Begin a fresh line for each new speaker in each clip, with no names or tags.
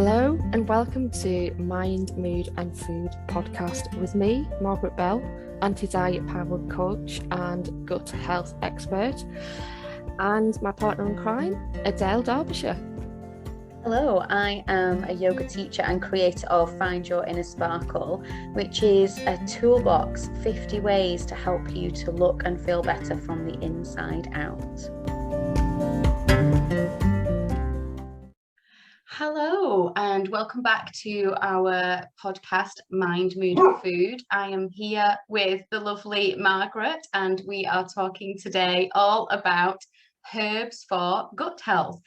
Hello and welcome to Mind, Mood and Food podcast with me, Margaret Bell, anti-diet powered coach and gut health expert, and my partner in crime, Adele Derbyshire.
Hello, I am a yoga teacher and creator of Find Your Inner Sparkle, which is a toolbox, 50 ways to help you to look and feel better from the inside out. Hello, and welcome back to our podcast, Mind, Mood and Food. I am here with the lovely Margaret, and we are talking today all about herbs for gut health.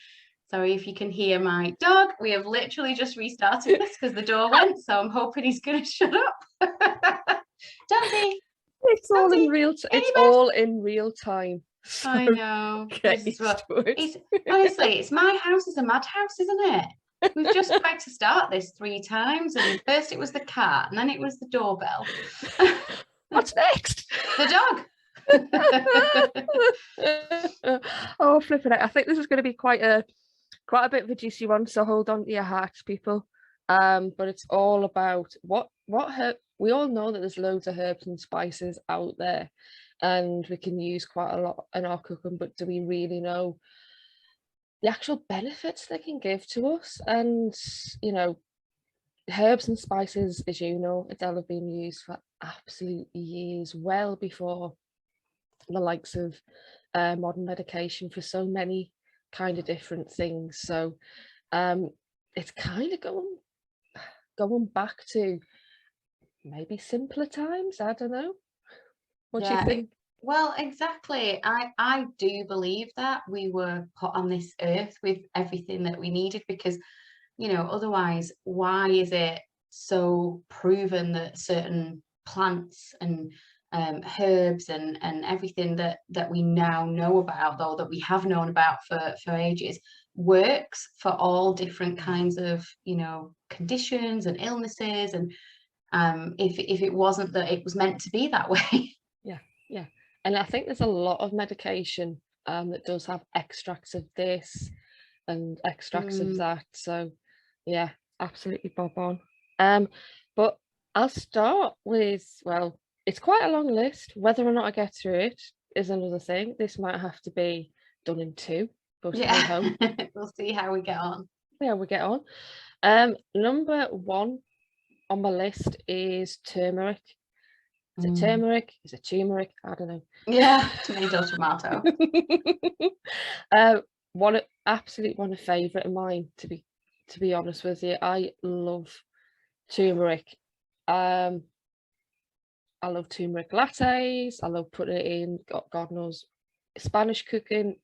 Sorry if you can hear my dog. We have literally just restarted this because the door went, so I'm hoping he's going to shut up. Doggy!
It's all in real time.
So I know. Honestly, it's my house is a madhouse, isn't it? We've just tried to start this 3 times, and first it was the cat, and then it was the doorbell.
What's next?
The
dog. Oh, flipping it! I think this is going to be quite a bit of a juicy one, so hold on to your hats, people. But it's all about what herb. We all know that there's loads of herbs and spices out there, and we can use quite a lot in our cooking, but do we really know the actual benefits they can give to us? And herbs and spices, as you know, Adele, have been used for absolute years, well before the likes of modern medication for so many kind of different things. So it's kind of going back to maybe simpler times. I don't know. What do you think?
Well, exactly. I do believe that we were put on this earth with everything that we needed, because otherwise, why is it so proven that certain plants and herbs and everything that we now know about, though that we have known about for ages, works for all different kinds of conditions and illnesses, and if it wasn't that it was meant to be that way.
yeah and I think there's a lot of medication that does have extracts of this and extracts of that, so yeah, absolutely bob on. But I'll start with, well, it's quite a long list. Whether or not I get through it is another thing. This might have to be done in 2.
Home. We'll see how we get on.
Number 1 on my list is turmeric. Is it turmeric? Is it turmeric? I don't know.
Yeah, tomato.
One of favourite of mine, to be honest with you. I love turmeric. I love turmeric lattes. I love putting it in, God knows, Spanish cooking,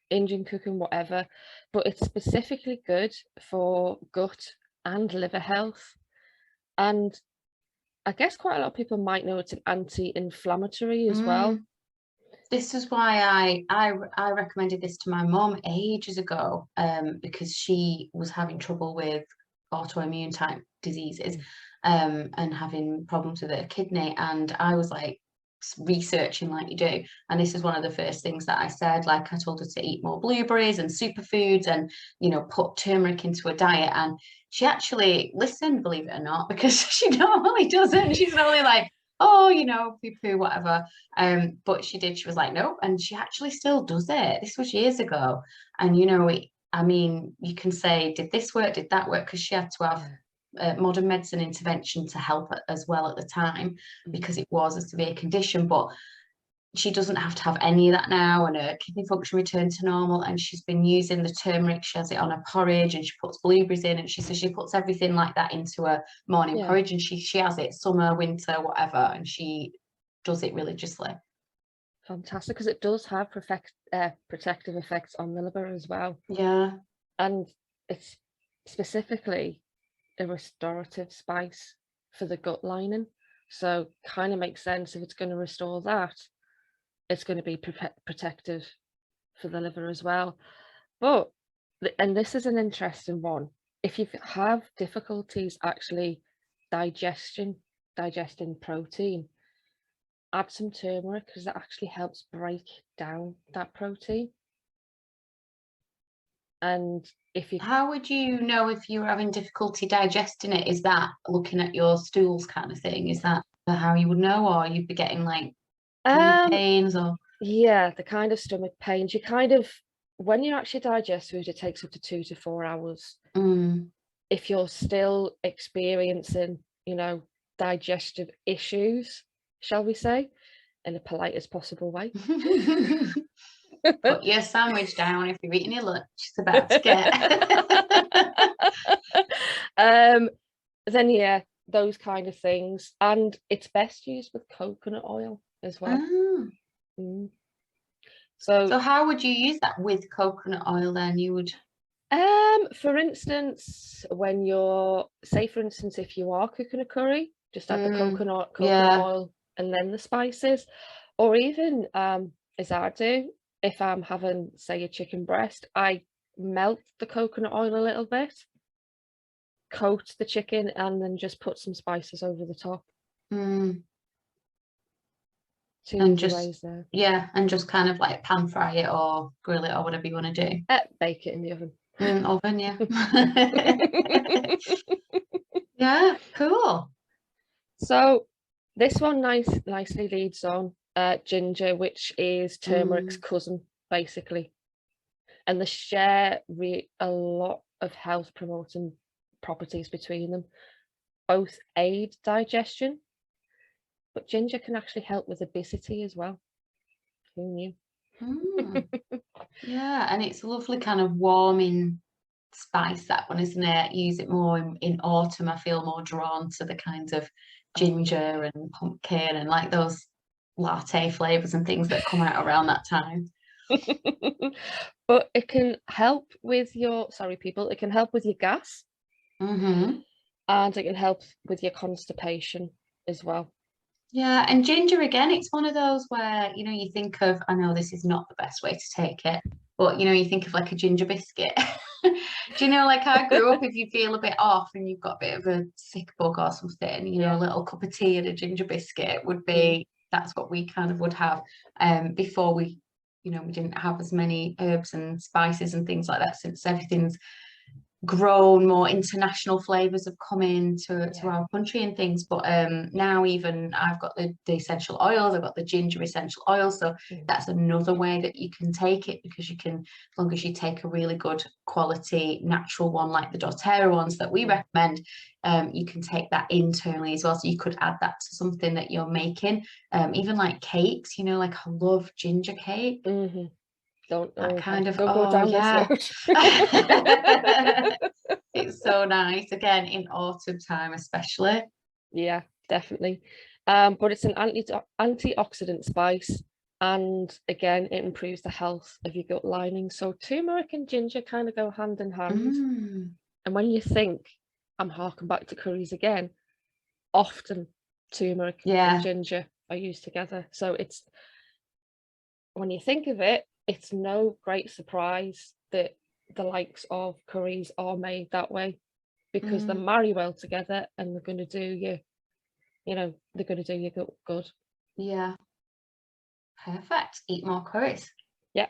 Indian cooking, whatever. But it's specifically good for gut and liver health. And I guess quite a lot of people might know it's an anti-inflammatory as well.
This is why I recommended this to my mom ages ago, because she was having trouble with autoimmune type diseases and having problems with her kidney, and I was like researching like you do, and this is one of the first things that I said. Like, I told her to eat more blueberries and superfoods and put turmeric into a diet, and she actually listened, believe it or not, because she normally doesn't. She's normally like, oh, poo-poo, whatever. But she was like, nope, and she actually still does it. This was years ago, and you can say, did this work, did that work? Because she had to have modern medicine intervention to help as well at the time, because it was a severe condition. But she doesn't have to have any of that now, and her kidney function returned to normal, and she's been using the turmeric. She has it on her porridge, and she puts blueberries in, and she says she puts everything like that into her morning porridge, and she has it summer, winter, whatever, and she does it religiously.
Fantastic, because it does have protective effects on the liver as well.
Yeah.
And it's specifically a restorative spice for the gut lining, so kind of makes sense. If it's going to restore that, it's going to be protective for the liver as well. But, and this is an interesting one, if you have difficulties actually digesting protein, add some turmeric, because it actually helps break down that protein. And if you
How would you know if you're having difficulty digesting it? Is that looking at your stools kind of thing? Is that how you would know, or you'd be getting like tummy
um
pains or?
yeah, the kind of stomach pains, you kind of, when you actually digest food, it takes up to 2 to 4 hours.
Mm.
If you're still experiencing, digestive issues, shall we say, in the politest possible way.
Put your sandwich down if you're eating your lunch. It's about to get.
um, then yeah, those kind of things. And it's best used with coconut oil as well.
Ah.
Mm.
So
So,
how would you use that with coconut oil then? You would.
for instance, when you're, say for instance, if you are cooking a curry, just add the coconut
Yeah.
oil and then the spices. Or even, as I do, if I'm having, say, a chicken breast, I melt the coconut oil a little bit, coat the chicken, and then just put some spices over the top.
Mm.
Two
And
easy
just,
ways there.
yeah, and just kind of like pan fry it or grill it or whatever you want to do.
Bake it in the oven.
Oven, yeah. Yeah, cool.
So this one nicely leads on ginger, which is turmeric's
Mm.
cousin, basically. And they share a lot of health promoting properties between them. Both aid digestion, but ginger can actually help with obesity as well. Who knew?
Mm. Yeah, and it's a lovely kind of warming spice, that one, isn't it? Use it more in autumn. I feel more drawn to the kinds of
Oh
ginger and pumpkin and like those latte flavors and things that come out around that time.
yeah. But it can help with your, sorry people, it can help with your gas,
Mm-hmm.
and it can help with your constipation as well.
Yeah, and ginger again, it's one of those where, you think of, I know this is not the best way to take it, but you think of like a ginger biscuit. Do you know, like I grew up, if you feel a bit off and you've got a bit of a sick bug or something, a
Yeah.
little cup of tea and a ginger biscuit would
Mm.
be, that's what we kind of would have before we didn't have as many herbs and spices and things like that, since everything's grown, more international flavors have come into
Yeah.
our country and things. But now even I've got the essential oils, I've got the ginger essential oil, so that's another way that you can take it, because you can, as long as you take a really good quality natural one like the doTERRA ones that we recommend, you can take that internally as well. So you could add that to something that you're making, even like cakes, like I love ginger cake.
Mm-hmm. Don't go
Oh
down this
yeah.
road.
It's so nice, again in autumn time especially.
Yeah, definitely. But it's an antioxidant spice, and again, it improves the health of your gut lining. So turmeric and ginger kind of go hand in hand. And when you think, I'm harking back to curries again, often turmeric and
Yeah.
ginger are used together. So it's, when you think of it, it's no great surprise that the likes of curries are made that way, because they marry well together and they're going to do you, they're going to do you good.
Yeah, perfect. Eat more curries.
Yeah.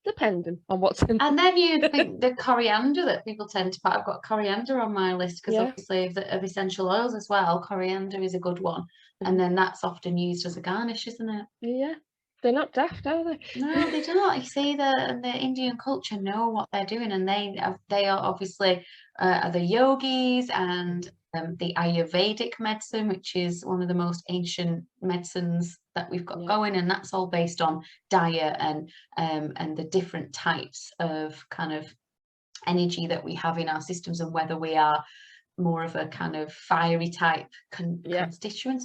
Depending on what's in
And then you think the coriander that people tend to put, I've got coriander on my list, because
Yeah.
obviously of essential oils as well, coriander is a good one. And then that's often used as a garnish, isn't it?
Yeah. They're not daft, are they?
No, they don't. You see, the Indian culture know what they're doing, and they are obviously are the yogis and the Ayurvedic medicine, which is one of the most ancient medicines that we've got going, and that's all based on diet and the different types of kind of energy that we have in our systems, and whether we are more of a kind of fiery type constitution.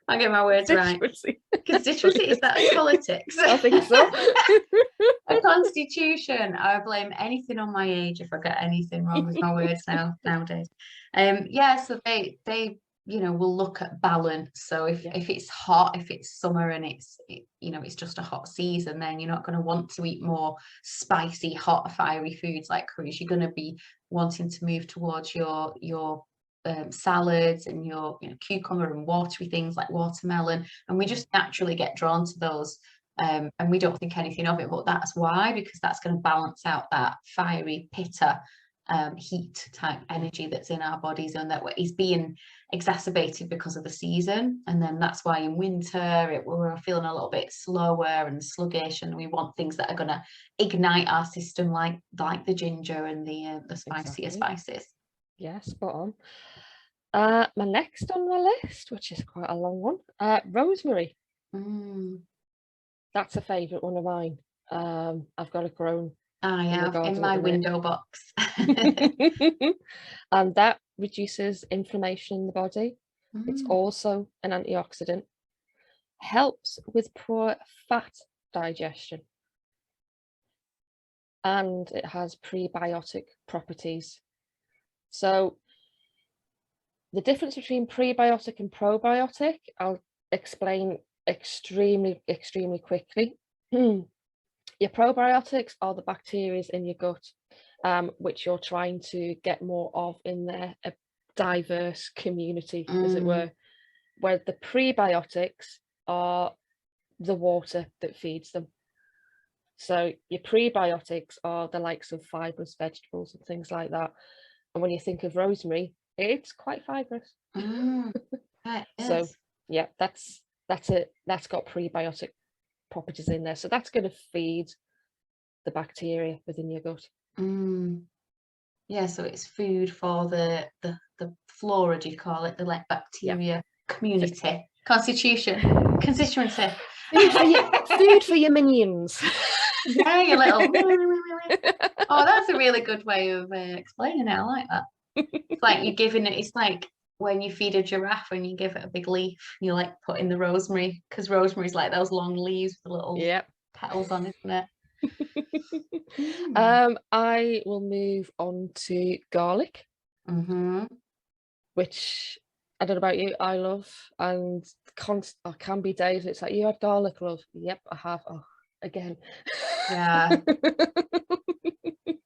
I get my words right. Constituency, is that politics?
I think so.
A constitution. I blame anything on my age if I get anything wrong with my words nowadays. Yeah, so they will look at balance. So if it's hot, if it's summer and it's just a hot season, then you're not going to want to eat more spicy, hot, fiery foods like curries. You're going to be wanting to move towards your salads and your cucumber and watery things like watermelon, and we just naturally get drawn to those and we don't think anything of it, but that's why, because that's going to balance out that fiery pitta heat type energy that's in our bodies, and that is being exacerbated because of the season. And then that's why in winter we're feeling a little bit slower and sluggish, and we want things that are going to ignite our system, like the ginger and the spicier spices.
Yeah, spot on. My next on my list, which is quite a long one, rosemary. That's a favourite one of mine. I've got it grown.
I have in my window box.
And that reduces inflammation in the body. It's also an antioxidant, helps with poor fat digestion, and it has prebiotic properties. So the difference between prebiotic and probiotic, I'll explain extremely quickly. Your probiotics are the bacteria in your gut, which you're trying to get more of in there, a diverse community, as it were, where the prebiotics are the water that feeds them. So your prebiotics are the likes of fibrous vegetables and things like that. And when you think of rosemary, it's quite fibrous. So yeah, that's it. That's got prebiotic properties in there. So that's going to feed the bacteria within your gut.
Yeah, so it's food for the flora, do you call it? The bacteria community, constituency.
Food for your minions.
Yeah, your little. Oh, that's a really good way of explaining it. I like that. It's like you're giving it. It's like when you feed a giraffe and you give it a big leaf, you like put in the rosemary, because rosemary's like those long leaves with the little petals on, isn't it?
I will move on to garlic, which I don't know about you, I love, and can be days it's like, you had garlic, love? Yep, I have. Oh, again.
Yeah.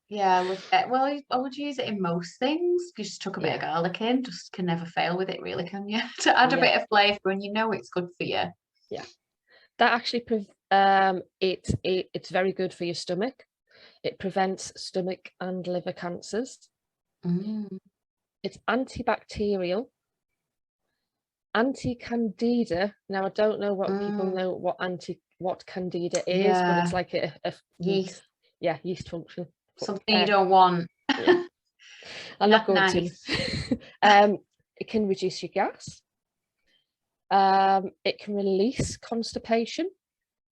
Yeah, I love it. Well, I would use it in most things. You just tuck a bit of garlic in, just can never fail with it, really, can you? To add a bit of flavour, and you know it's good for you.
Yeah, that actually it's very good for your stomach. It prevents stomach and liver cancers. It's antibacterial, anti-candida. Now I don't know what people know what candida is, but it's like a
yeast.
Yeah, yeast function.
Something you don't want.
Yeah. I'm not going to. It can reduce your gas. It can release constipation.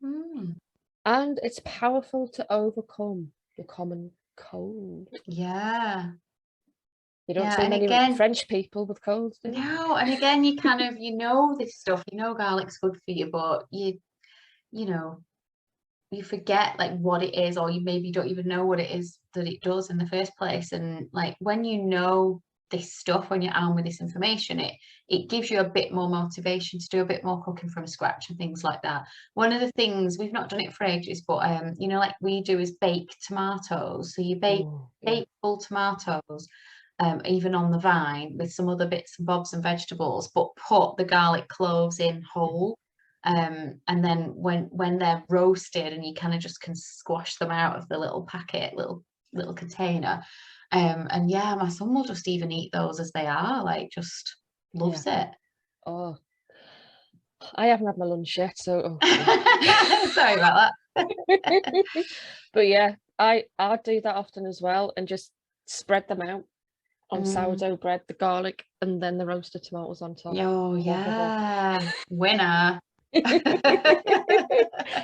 And it's powerful to overcome the common cold. Yeah. You don't see many French people with colds, do you?
No, and again, you kind of, you know this stuff, you know garlic's good for you, but you know, you forget like what it is, or you maybe don't even know what it is that it does in the first place. And like when you know this stuff, when you're armed with this information, it gives you a bit more motivation to do a bit more cooking from scratch and things like that. One of the things, we've not done it for ages, but you know, like we do, is bake tomatoes. So you bake full tomatoes, even on the vine, with some other bits and bobs and vegetables, but put the garlic cloves in whole. And then when they're roasted, and you kind of just can squash them out of the little packet, little container, and yeah, my son will just even eat those as they are, like just loves it.
Oh, I haven't had my lunch yet, so
sorry about that.
But yeah, I do that often as well, and just spread them out on sourdough bread, the garlic, and then the roasted tomatoes on top.
Oh yeah, winner.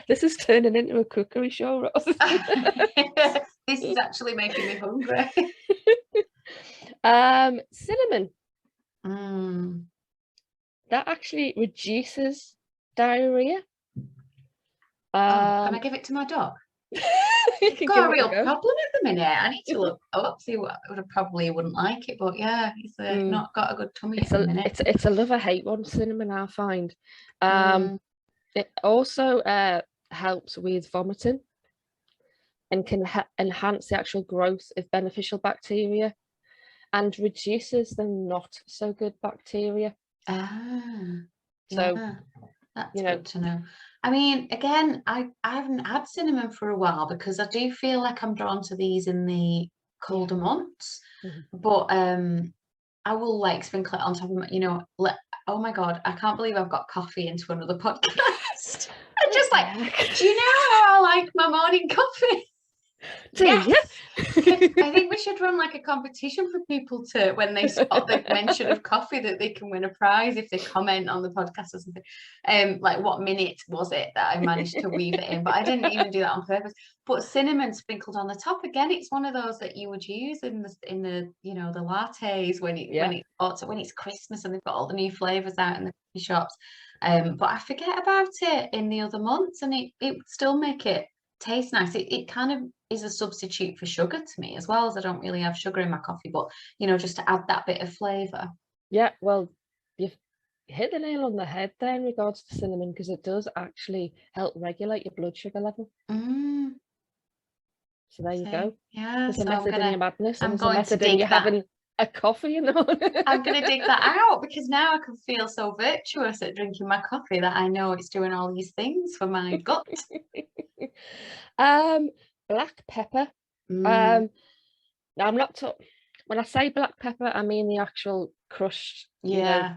This is turning into a cookery show, Ross.
This is actually making me hungry.
Cinnamon. That actually reduces diarrhea.
Can I give it to my dog? I've got a real problem at the minute. I need to look up, see what I probably wouldn't like it, but yeah, he's not got a good tummy at the minute.
It's a love-hate one, cinnamon, I find. It also helps with vomiting, and can enhance the actual growth of beneficial bacteria, and reduces the not so good bacteria.
So
yeah,
that's good to know. I mean, again, I haven't had cinnamon for a while because I do feel like I'm drawn to these in the
Yeah.
colder months.
Mhm.
But I will like sprinkle it on top of my, oh my God, I can't believe I've got coffee into another podcast. I
What
just
the
like,
heck?
do you know how I like my morning coffee?
Do
Yes.
you?
I think we should run like a competition for people to, when they spot the mention of coffee, that they can win a prize if they comment on the podcast or something. Like what minute was it that I managed to weave it in? But I didn't even do that on purpose. But cinnamon sprinkled on the top, again, it's one of those that you would use in the the lattes
Yeah.
when it's Christmas and they've got all the new flavors out in the coffee shops. But I forget about it in the other months, and it would still make it taste nice. It kind of is a substitute for sugar to me, as well, as I don't really have sugar in my coffee, but just to add that bit of flavor.
Yeah, well, you've hit the nail on the head there in regards to cinnamon, because it does actually help regulate your blood sugar level. So there you go.
Yeah,
There's a
so
method in your madness, and
I'm
there's a
going to
method in
dig
you
that.
having a coffee in the morning.
I'm going to dig that out, because now I can feel so virtuous at drinking my coffee that I know it's doing all these things for my gut.
Black pepper. Now I'm not when I say black pepper, I mean the actual crushed,
Yeah.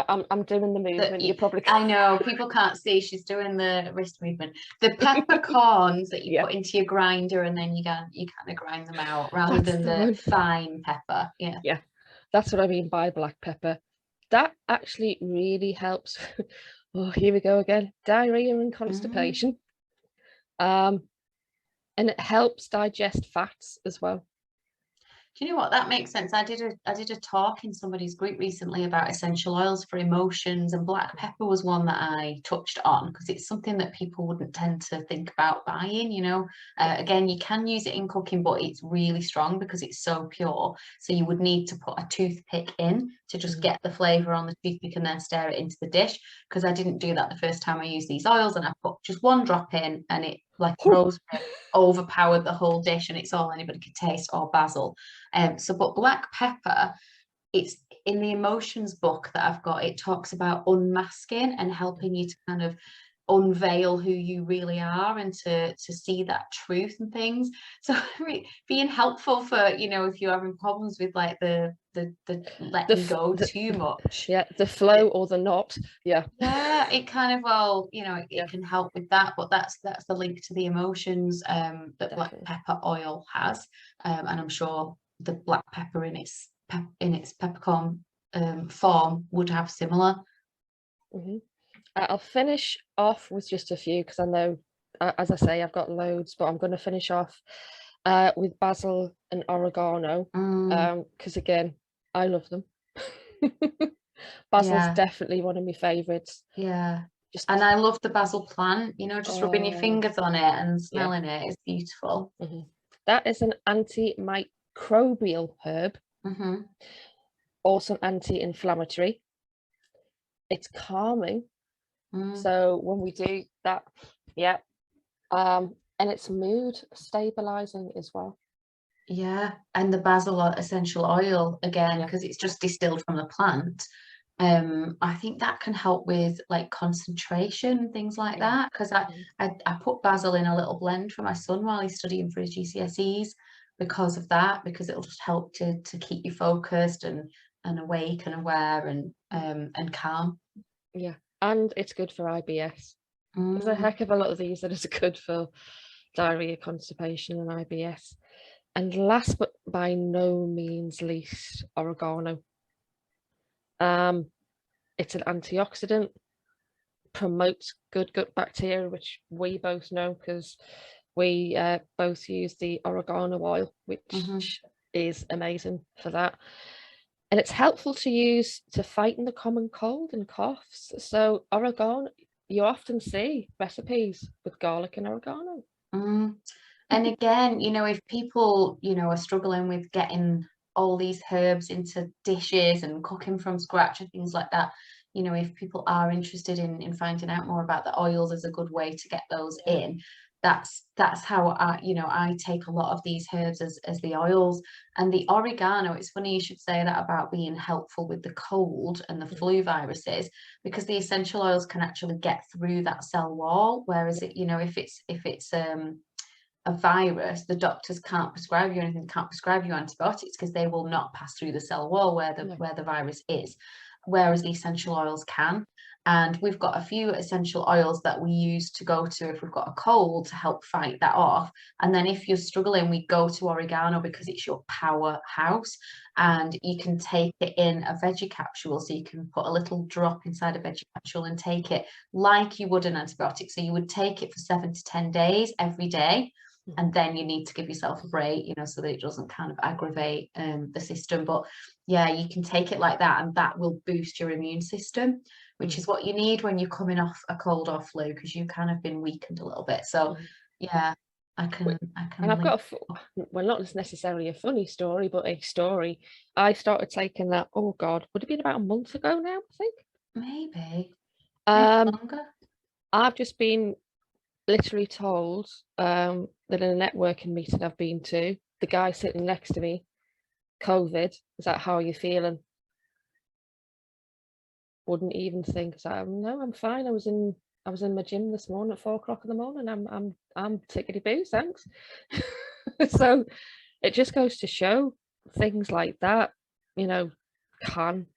I'm doing the movement. You probably
I know people can't see, she's doing the wrist movement. The peppercorns that you
Yeah.
put into your grinder, and then you kind of grind them out, rather
That's
than
the
the
one.
fine pepper.
Yeah, that's what I mean by black pepper. That actually really helps. Oh, here we go again. Diarrhea and constipation. And it helps digest fats as well.
Do you know what? That makes sense. I did a talk in somebody's group recently about essential oils for emotions, and black pepper was one that I touched on, because it's something that people wouldn't tend to think about buying. Again, you can use it in cooking, but it's really strong because it's so pure. So you would need to put a toothpick in to just get the flavor on the toothpick and then stir it into the dish. Because I didn't do that the first time I used these oils, and I put just one drop in, and it, like rosemary, overpowered the whole dish, and it's all anybody could taste, or basil. But black pepper, it's in the emotions book that I've got, it talks about unmasking and helping you to kind of unveil who you really are, and to see that truth and things. So being helpful for, if you're having problems with like the letting go too much.
Yeah, the flow or the not. Yeah.
Yeah, it kind of, it can help with that, but that's the link to the emotions that black pepper oil has. And I'm sure the black pepper in its peppercorn form would have similar.
I'll finish off with just a few, because I know, as I say, I've got loads, but I'm going to finish off with basil and oregano, because again, I love them. Basil's definitely one of my favourites.
Yeah. And I love the basil plant, just rubbing your fingers on it and smelling it is beautiful.
That is an antimicrobial herb, also anti-inflammatory. It's calming. So when we do that, and it's mood stabilizing as well.
Yeah, and the basil essential oil, again, because it's just distilled from the plant. I think that can help with like concentration, things like that, because I put basil in a little blend for my son while he's studying for his GCSEs, because of that, because it'll just help to keep you focused and awake and aware and calm.
Yeah, and it's good for IBS. There's a heck of a lot of these that is good for diarrhea, constipation, and IBS. And last but by no means least, oregano. It's an antioxidant, promotes good gut bacteria, which we both know because we both use the oregano oil, which is amazing for that. And it's helpful to use to fighten the common cold and coughs. So oregano, you often see recipes with garlic and oregano.
And again, if people, are struggling with getting all these herbs into dishes and cooking from scratch and things like that, if people are interested in finding out more about the oils as a good way to get those in, that's how I take a lot of these herbs as the oils. And the oregano, it's funny you should say that about being helpful with the cold and the flu viruses, because the essential oils can actually get through that cell wall, whereas if it's a virus, the doctors can't prescribe you anything, can't prescribe you antibiotics, because they will not pass through the cell wall where the virus is, whereas the essential oils can. And we've got a few essential oils that we use to go to if we've got a cold to help fight that off. And then if you're struggling, we go to oregano because it's your powerhouse, and you can take it in a veggie capsule. So you can put a little drop inside a veggie capsule and take it like you would an antibiotic. So you would take it for 7 to 10 days every day. And then you need to give yourself a break, so that it doesn't kind of aggravate the system. But yeah, you can take it like that, and that will boost your immune system, which is what you need when you're coming off a cold or flu, because you've kind of been weakened a little bit. So yeah, I can.
And I've got well, not necessarily a funny story, but a story. I started taking that, oh God, would it have been about a month ago now, I think?
Maybe
longer. I've just been literally told that in a networking meeting I've been to, the guy sitting next to me, COVID, is that how are you feeling? Wouldn't even think. So no, I'm fine. I was in my gym this morning at 4 o'clock in the morning. I'm tickety boo, thanks. So it just goes to show things like that, can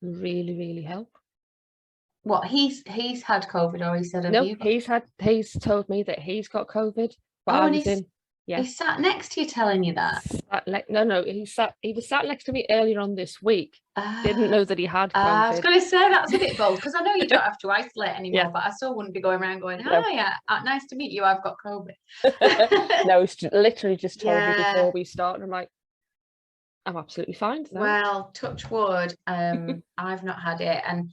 really, really help.
What, he's had COVID, or he said, have
no,
you
got... he's told me that he's got COVID, but I was in. Yeah,
he sat next to you telling you that?
No, he was sat next to me earlier on this week. Didn't know that he had COVID.
I was going to say that's a bit bold, because I know you don't have to isolate anymore, but I still wouldn't be going around going, hi, nice to meet you, I've got COVID.
No, it's literally just told me before we started. I'm like, I'm absolutely fine. Thanks.
Well, touch wood, I've not had it, and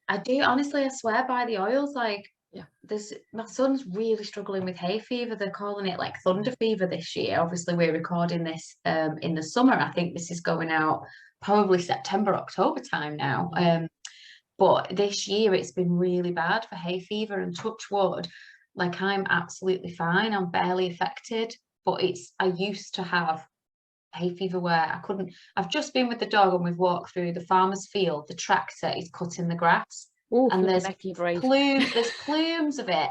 I do honestly, I swear by the oils. Like, my son's really struggling with hay fever. They're calling it like thunder fever this year. Obviously, we're recording this in the summer. I think this is going out probably September, October time now. But this year it's been really bad for hay fever, and touch wood, like, I'm absolutely fine. I'm barely affected, but I used to have hay fever where I couldn't. I've just been with the dog and we've walked through the farmer's field. The tractor is cutting the grass.
Ooh,
and there's plumes of it,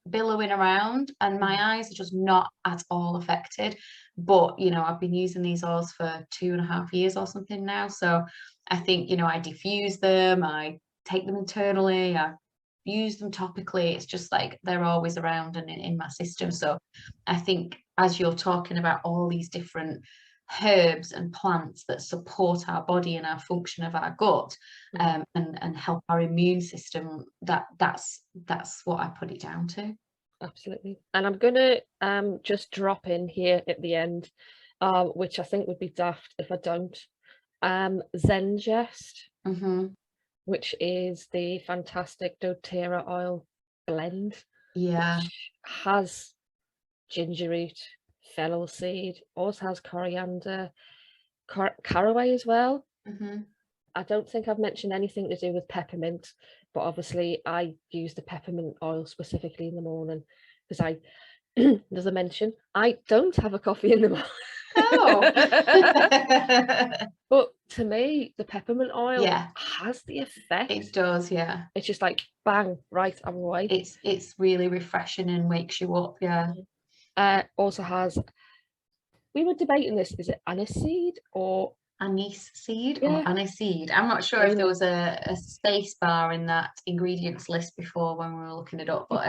billowing around, and my eyes are just not at all affected. But I've been using these oils for 2.5 years or something now, so I think I diffuse them, I take them internally, I use them topically. It's just like they're always around and in my system. So I think, as you're talking about all these different herbs and plants that support our body and our function of our gut, and help our immune system, that's what I put it down to.
Absolutely. And I'm gonna just drop in here at the end, which I think would be daft if I don't, Zengest, which is the fantastic doTERRA oil blend, which has ginger root, fennel seed, also has coriander, caraway as well. I don't think I've mentioned anything to do with peppermint, but obviously I use the peppermint oil specifically in the morning, because as I mentioned, I don't have a coffee in the morning. But to me, the peppermint oil has the effect.
It does, yeah.
It's just like bang, right, I'm away.
It's really refreshing and wakes you up,
Also has, we were debating this, is it aniseed or
anise seed or aniseed? I'm not sure if there was a space bar in that ingredients list before when we were looking it up, but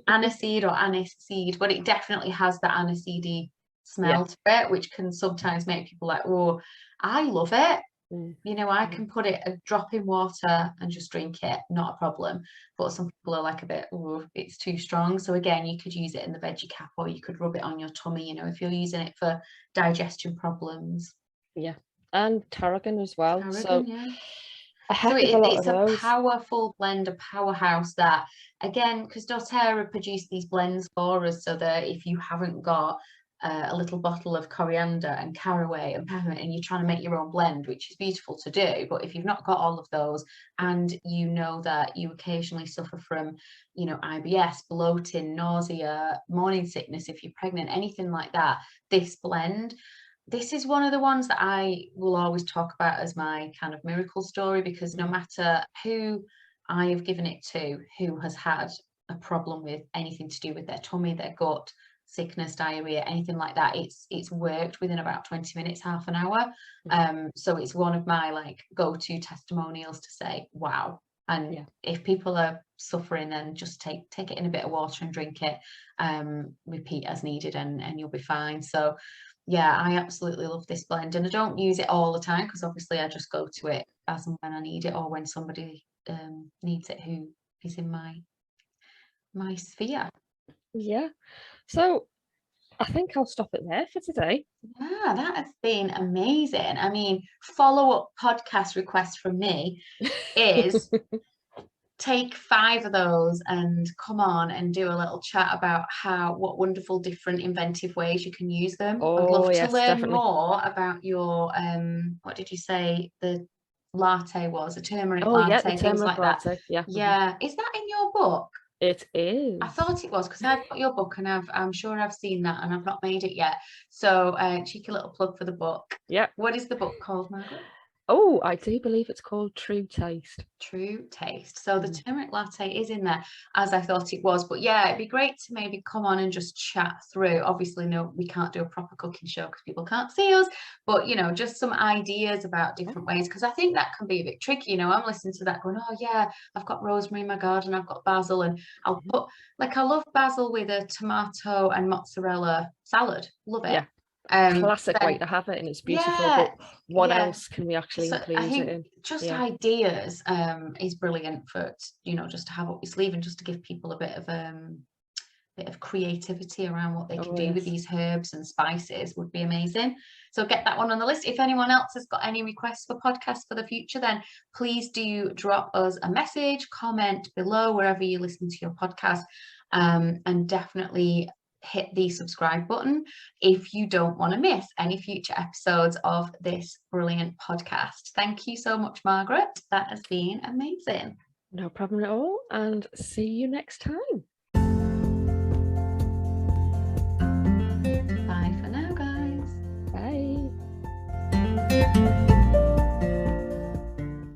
aniseed or anise seed, but it definitely has that aniseedy smell to it, which can sometimes make people like, oh, I love it. I can put it a drop in water and just drink it, not a problem. But some people are like a bit, oh, it's too strong. So again, you could use it in the veggie cap, or you could rub it on your tummy, if you're using it for digestion problems.
And tarragon as well.
It's a powerful blend, a powerhouse that, again, because doTERRA produce these blends for us, so that if you haven't got a little bottle of coriander and caraway and peppermint, and you're trying to make your own blend, which is beautiful to do. But if you've not got all of those, and you know that you occasionally suffer from, you know, IBS, bloating, nausea, morning sickness, if you're pregnant, anything like that, this blend, this is one of the ones that I will always talk about as my kind of miracle story, because no matter who I have given it to, who has had a problem with anything to do with their tummy, their gut, sickness, diarrhea, anything like that, it's worked within about 20 minutes, half an hour. So it's one of my like go-to testimonials to say, wow. And if people are suffering, then just take it in a bit of water and drink it, repeat as needed, and you'll be fine. So yeah, I absolutely love this blend, and I don't use it all the time, because obviously I just go to it as and when I need it, or when somebody needs it who is in my sphere.
Yeah. So I think I'll stop it there for today.
Yeah, that has been amazing. I mean, follow-up podcast request from me is take 5 of those and come on and do a little chat about what wonderful different inventive ways you can use them. I'd love to learn
definitely.
more about your what did you say the latte was? A turmeric
The
latte, things
turmeric
like that.
latte. Yeah.
Yeah. Is that in your book?
It is.
I thought it was, because I've got your book and I'm sure I've seen that, and I've not made it yet. So cheeky little plug for the book.
Yeah.
What is the book called, Margaret?
Oh, I do believe it's called True Taste.
True Taste. So the turmeric latte is in there, as I thought it was. But yeah, it'd be great to maybe come on and just chat through. Obviously, no, we can't do a proper cooking show because people can't see us. But, you know, just some ideas about different ways, because I think that can be a bit tricky. You know, I'm listening to that going, oh yeah, I've got rosemary in my garden, I've got basil, and I'll put, like, I love basil with a tomato and mozzarella salad. Love it.
Yeah. Classic way to have it, and it's beautiful.
Yeah,
but what else can we actually
so
include
I think
it in?
just ideas is brilliant for, you know, just to have up your sleeve, and just to give people a bit of creativity around what they can do with these herbs and spices would be amazing. So get that one on the list. If anyone else has got any requests for podcasts for the future, then please do drop us a message, comment below wherever you listen to your podcast, and definitely hit the subscribe button if you don't want to miss any future episodes of this brilliant podcast. Thank you so much, Margaret. That has been amazing.
No problem at all, and see you next time.